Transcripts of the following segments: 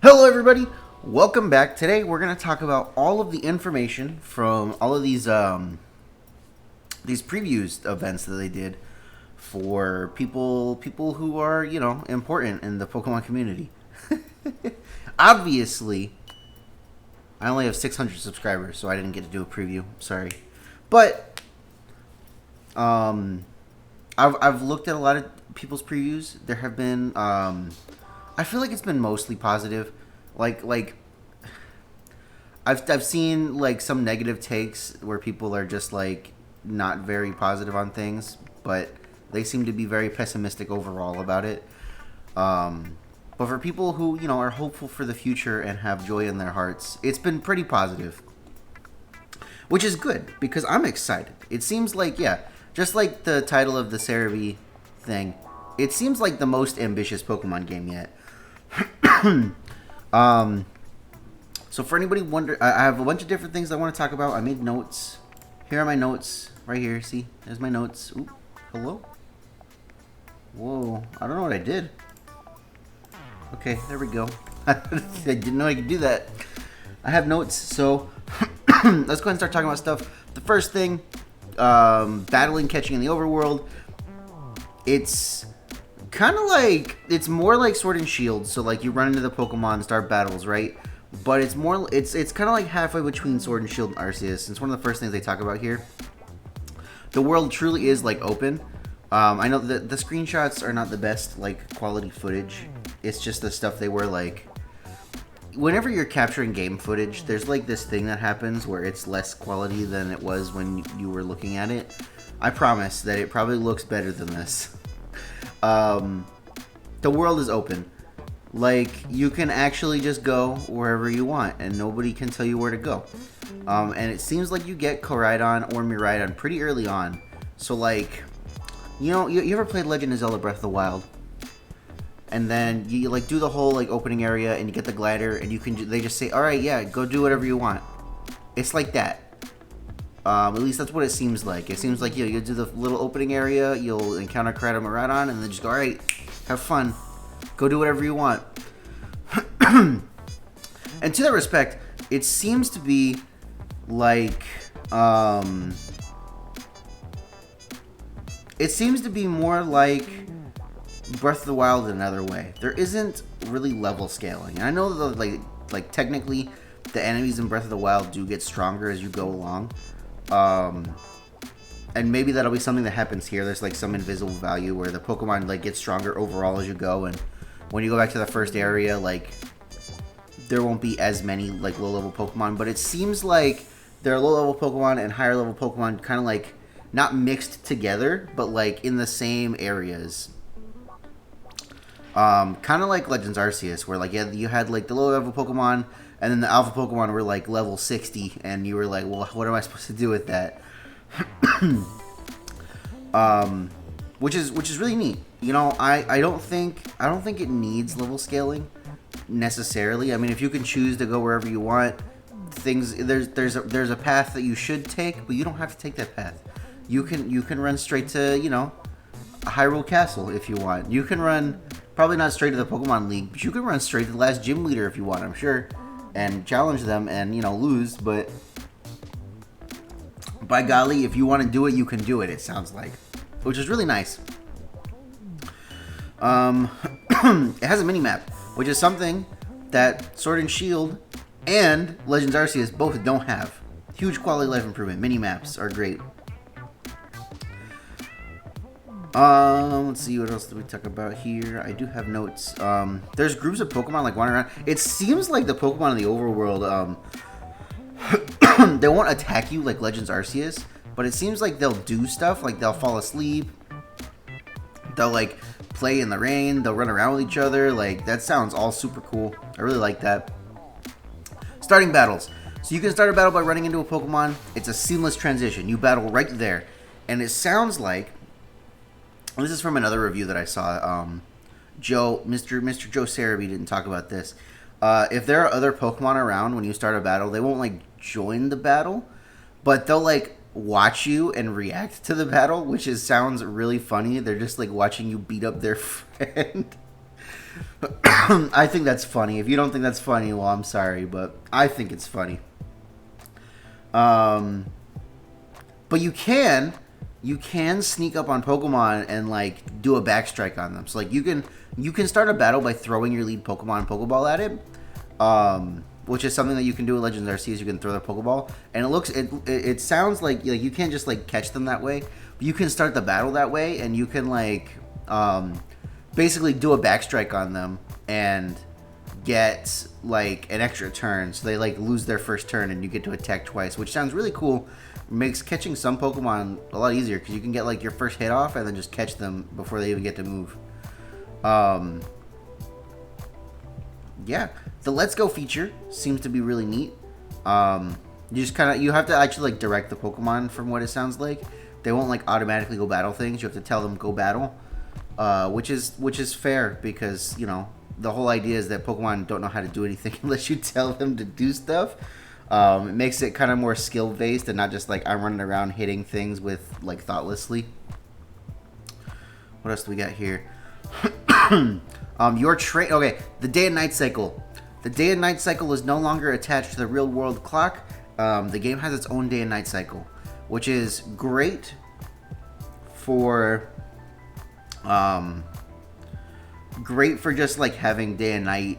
Hello everybody, welcome back. Today we're going to talk about all of the information from all of these previews events that they did for people who are, important in the Pokemon community. Obviously, I only have 600 subscribers, so I didn't get to do a preview. Sorry. But I've looked at a lot of people's previews. There have been I feel like it's been mostly positive. Like I've seen like some negative takes where people are just like not very positive on things, but they seem to be very pessimistic overall about it. But for people who, are hopeful for the future and have joy in their hearts, it's been pretty positive. Which is good, because I'm excited. It seems like, just like the title of the Cerebi thing, it seems like the most ambitious Pokemon game yet. So for anybody wonder, I have a bunch of different things I want to talk about. I made notes. Here are my notes. Right here, see? There's my notes. Ooh, hello? Whoa, I don't know what I did. Okay, there we go. I didn't know I could do that. I have notes, so let's go ahead and start talking about stuff. The first thing, battling, catching in the overworld. It's kind of like, it's more like Sword and Shield. So like you run into the Pokemon, start battles, right? But it's more, it's kind of like halfway between Sword and Shield and Arceus. It's one of the first things they talk about here. The world truly is like open. I know that the screenshots are not the best like quality footage. It's just the stuff they were like. Whenever you're capturing game footage, there's like this thing that happens where it's less quality than it was when you were looking at it. I promise that it probably looks better than this. The world is open. Like, you can actually just go wherever you want, and nobody can tell you where to go. And it seems like you get Koraidon or Miraidon pretty early on. So, like, you ever played Legend of Zelda Breath of the Wild? And then you, like, do the whole, like, opening area, and you get the glider, and they just say, alright, yeah, go do whatever you want. It's like that. At least that's what it seems like. It seems like, you'll do the little opening area, you'll encounter Koraidon Miraidon, and then just go, alright, have fun. Go do whatever you want. And to that respect, it seems to be like, it seems to be more like Breath of the Wild in another way. There isn't really level scaling. And I know that like technically the enemies in Breath of the Wild do get stronger as you go along. And maybe that'll be something that happens here. There's like some invisible value where the Pokemon like get stronger overall as you go, and when you go back to the first area, like there won't be as many like low level Pokemon, but it seems like there are low level Pokemon and higher level Pokemon kind of like not mixed together, but like in the same areas. Kind of like Legends Arceus, where like you had like the low level Pokemon, and then the alpha Pokemon were like level 60, and you were like, well, what am I supposed to do with that? Which is really neat. I don't think it needs level scaling necessarily. I mean, if you can choose to go wherever you want, there's a path that you should take, but you don't have to take that path. You can run straight to Hyrule Castle if you want. You can run probably not straight to the Pokemon League, but you can run straight to the last gym leader if you want, I'm sure, and challenge them and lose. But by golly, if you want to do it, you can do it. It sounds like, which is really nice. It has a mini map, which is something that Sword and Shield and Legends Arceus both don't have. Huge quality life improvement. Mini maps are great. Let's see, what else did we talk about here? I do have notes. There's groups of Pokemon like wandering around. It seems like the Pokemon in the overworld, they won't attack you like Legends Arceus, but it seems like they'll do stuff, like they'll fall asleep, they'll like play in the rain, they'll run around with each other. Like, that sounds all super cool. I really like that. Starting battles. So you can start a battle by running into a Pokemon. It's a seamless transition. You battle right there. And it sounds like, this is from another review that I saw, Mr. Joe Cerebi didn't talk about this. If there are other Pokemon around when you start a battle, they won't like join the battle, but they'll like watch you and react to the battle, which sounds really funny. They're just like watching you beat up their friend. I think that's funny. If you don't think that's funny, well, I'm sorry, but I think it's funny. But you can sneak up on Pokemon and like do a backstrike on them. So like you can start a battle by throwing your lead Pokemon Pokeball at it, which is something that you can do with Legends Arceus. You can throw their Pokeball, and it sounds like you can't just like catch them that way. But you can start the battle that way, and you can like basically do a backstrike on them and get like an extra turn, so they like lose their first turn and you get to attack twice, which sounds really cool. Makes catching some Pokemon a lot easier because you can get like your first hit off and then just catch them before they even get to move. Yeah, the Let's Go feature seems to be really neat. You have to actually like direct the Pokemon from what it sounds like. They won't like automatically go battle things. You have to tell them go battle, which is fair because the whole idea is that Pokemon don't know how to do anything unless you tell them to do stuff. It makes it kind of more skill based and not just like I'm running around hitting things with like thoughtlessly. What else do we got here? Okay, the day and night cycle. The day and night cycle is no longer attached to the real world clock. The game has its own day and night cycle, which is great for just like having day and night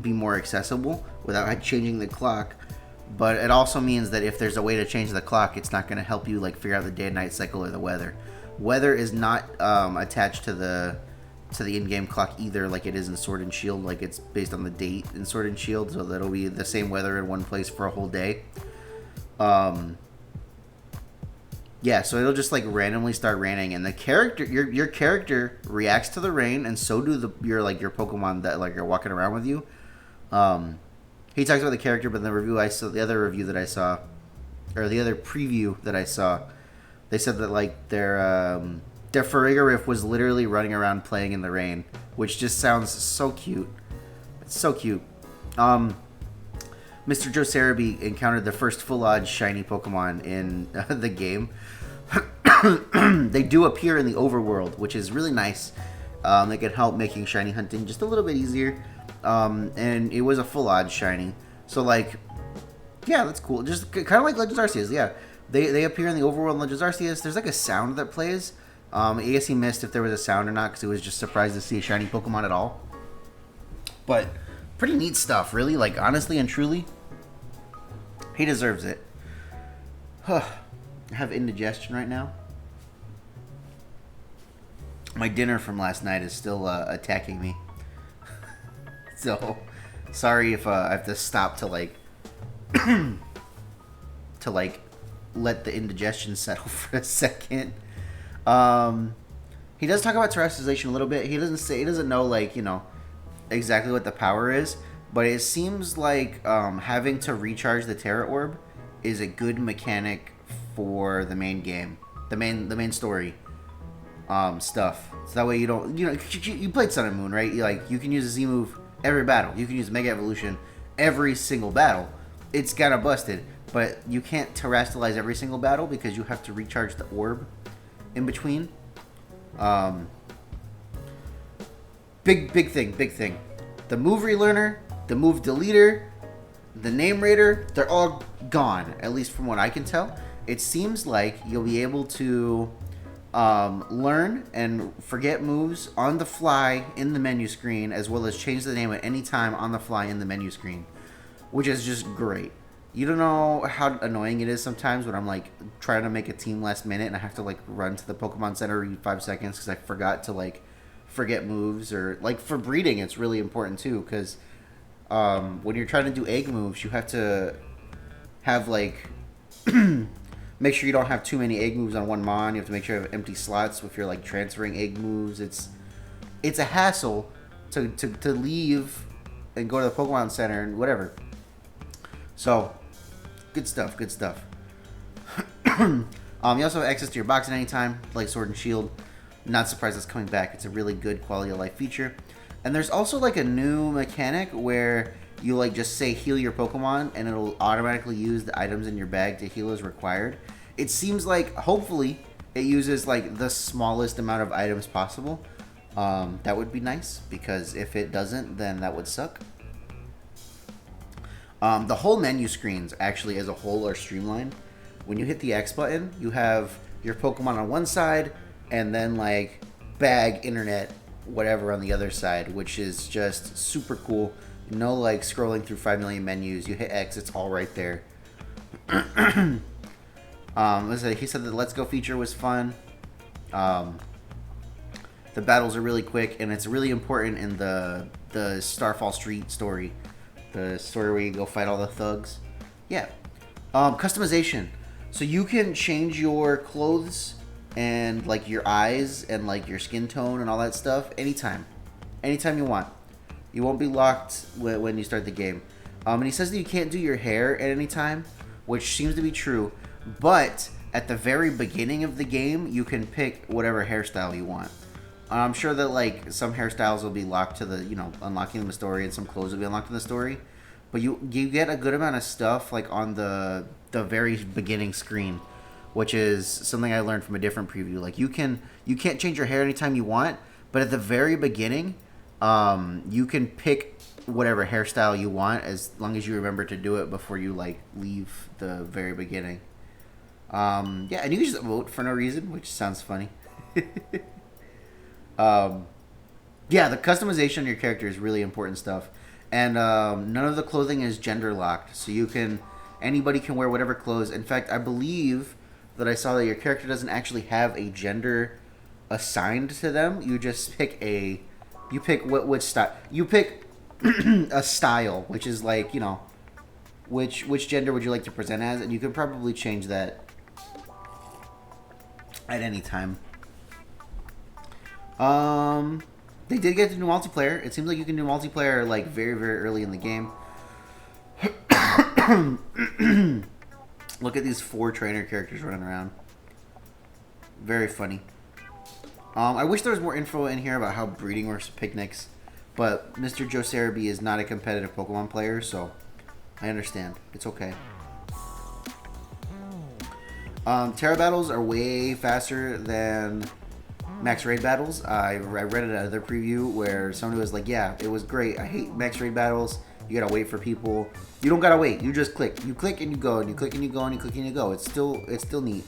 be more accessible without changing the clock. But it also means that if there's a way to change the clock, it's not going to help you like figure out the day and night cycle or the weather. Weather is not attached to the in-game clock either, like it is in Sword and Shield. Like it's based on the date in Sword and Shield, so that'll be the same weather in one place for a whole day. Yeah, so it'll just like randomly start raining, and the character, your character reacts to the rain, and so do your Pokemon that like are walking around with you. He talks about the character, but in the other review that I saw, or the other preview that I saw, they said that like their Farigiraf was literally running around playing in the rain, which just sounds so cute. It's so cute. Mr. Joe Cerebi encountered the first full-on shiny Pokemon in the game. They do appear in the overworld, which is really nice. They can help making shiny hunting just a little bit easier. And it was a full-on shiny. So, like, yeah, that's cool. Just kind of like Legends Arceus, yeah. They appear in the overworld in Legends Arceus. There's, like, a sound that plays. I guess he missed if there was a sound or not because he was just surprised to see a shiny Pokemon at all. But pretty neat stuff, really. Like, honestly and truly, he deserves it. I have indigestion right now. My dinner from last night is still attacking me. So, sorry if I have to stop to like let the indigestion settle for a second. He does talk about terrestrialization a little bit. He doesn't know like exactly what the power is, but it seems like having to recharge the Terra Orb is a good mechanic for the main game, the main story stuff. So that way you don't you played Sun and Moon, right? You can use a Z move every battle. You can use Mega Evolution every single battle. It's kind of busted, but you can't terrestrialize every single battle because you have to recharge the orb in between. Big thing. The move relearner, the move deleter, the name raider, they're all gone, at least from what I can tell. It seems like you'll be able to learn and forget moves on the fly in the menu screen, as well as change the name at any time on the fly in the menu screen, which is just great. You don't know how annoying it is sometimes when I'm like trying to make a team last minute and I have to like run to the Pokemon Center every 5 seconds because I forgot to like forget moves, or like for breeding it's really important too because when you're trying to do egg moves you have to have like make sure you don't have too many egg moves on one mon. You have to make sure you have empty slots if you're like transferring egg moves. It's a hassle to leave and go to the Pokemon Center and whatever. So good stuff. You also have access to your box at any time, like Sword and Shield. Not surprised it's coming back. It's a really good quality of life feature. And there's also like a new mechanic where you like just say heal your Pokemon and it'll automatically use the items in your bag to heal as required. It seems like hopefully it uses like the smallest amount of items possible. That would be nice, because if it doesn't, then that would suck. The whole menu screens actually as a whole are streamlined. When you hit the X button, you have your Pokemon on one side, and then like bag, internet, whatever on the other side, which is just super cool. No like scrolling through 5 million menus. You hit X, it's all right there. He said the Let's Go feature was fun. The battles are really quick, and it's really important in the Starfall Street story. The story where you go fight all the thugs. Yeah. Customization. So you can change your clothes and like your eyes and like your skin tone and all that stuff anytime. Anytime you want. You won't be locked when you start the game. And he says that you can't do your hair at any time, which seems to be true. But at the very beginning of the game, you can pick whatever hairstyle you want. I'm sure that like some hairstyles will be locked to the, unlocking in the story, and some clothes will be unlocked in the story. But you get a good amount of stuff like on the very beginning screen, which is something I learned from a different preview. Like you can't change your hair anytime you want, but at the very beginning, you can pick whatever hairstyle you want as long as you remember to do it before you like leave the very beginning. And you can just vote for no reason, which sounds funny. The customization of your character is really important stuff, and none of the clothing is gender locked, so anybody can wear whatever clothes. In fact, I believe that I saw that your character doesn't actually have a gender assigned to them. You just pick which style you pick. A style, which is like which gender would you like to present as, and you can probably change that at any time. They did get to do multiplayer. It seems like you can do multiplayer like very, very early in the game. Look at these 4 trainer characters running around. Very funny. I wish there was more info in here about how breeding works with picnics, but Mr. Joe Sarabi is not a competitive Pokemon player, so I understand. It's okay. Terra battles are way faster than Max Raid battles. I read another preview where somebody was like, yeah, it was great. I hate Max Raid battles. You gotta wait for people. You don't gotta wait. You just click. You click and you go, and you click and you go, and you click and you go. It's still neat.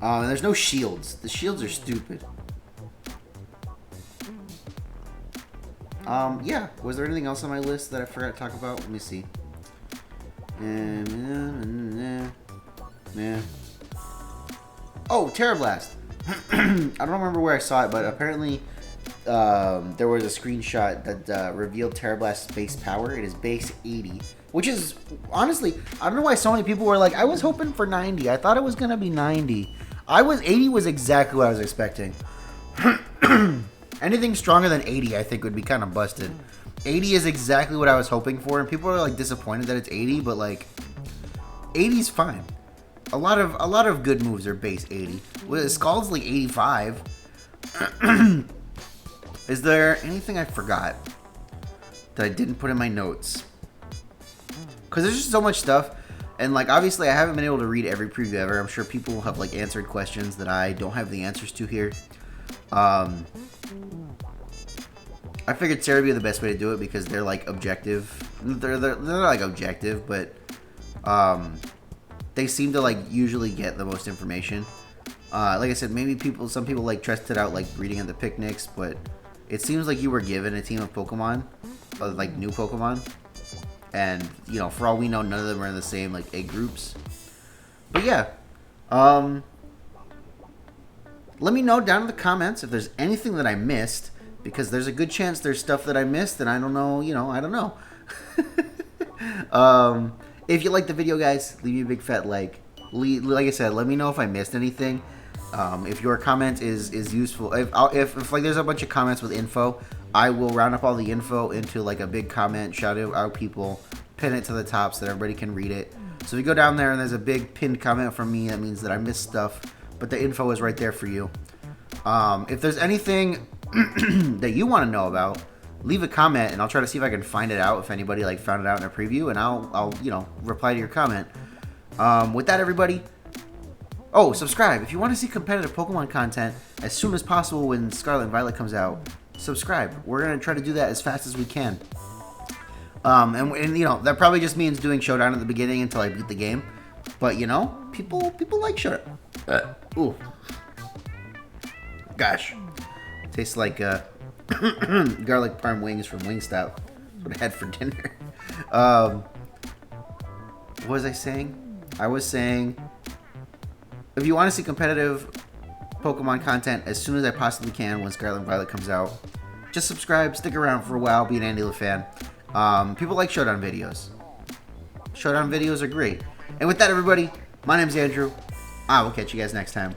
And there's no shields. The shields are stupid. Was there anything else on my list that I forgot to talk about? Let me see. Oh, Terra Blast. I don't remember where I saw it, but apparently there was a screenshot that revealed Terra Blast's base power. It is base 80, which is, honestly, I don't know why so many people were like, I was hoping for 90. I thought it was going to be 90. 80 was exactly what I was expecting. Anything stronger than 80, I think, would be kind of busted. 80 is exactly what I was hoping for, and people are like disappointed that it's 80, but like 80 is fine. A lot of good moves are base 80. Well, Scald's like 85. Is there anything I forgot that I didn't put in my notes? Because there's just so much stuff, and like obviously I haven't been able to read every preview ever. I'm sure people have like answered questions that I don't have the answers to here. I figured Sarah would be the best way to do it because they're like objective. They're not like objective, but they seem to like usually get the most information. Like I said, maybe some people like tested out like breeding at the picnics, but it seems like you were given a team of Pokemon, like new Pokemon, and for all we know, none of them are in the same like egg groups. But yeah, let me know down in the comments if there's anything that I missed, because there's a good chance there's stuff that I missed and I don't know. I don't know. If you like the video, guys, leave me a big fat like. Like I said, let me know if I missed anything. If your comment is useful, if like there's a bunch of comments with info, I will round up all the info into like a big comment, shout it out people, pin it to the top so that everybody can read it. So if you go down there and there's a big pinned comment from me, that means that I missed stuff, but the info is right there for you. If there's anything that you want to know about, leave a comment and I'll try to see if I can find it out if anybody like found it out in a preview, and I'll reply to your comment. With that, everybody, Oh, subscribe. If you want to see competitive Pokemon content as soon as possible when Scarlet and Violet comes out, subscribe. We're going to try to do that as fast as we can. And you know, that probably just means doing Showdown at the beginning until I beat the game. But, you know, people like Showdown. Ooh. Gosh. Tastes like garlic parm wings from Wingstop. That's what I had for dinner. What was I saying? I was saying, if you want to see competitive Pokemon content as soon as I possibly can when Scarlet and Violet comes out, just subscribe, stick around for a while, be an AndyLa fan. People like Showdown videos. Showdown videos are great. And with that, everybody, my name's Andrew. I will catch you guys next time.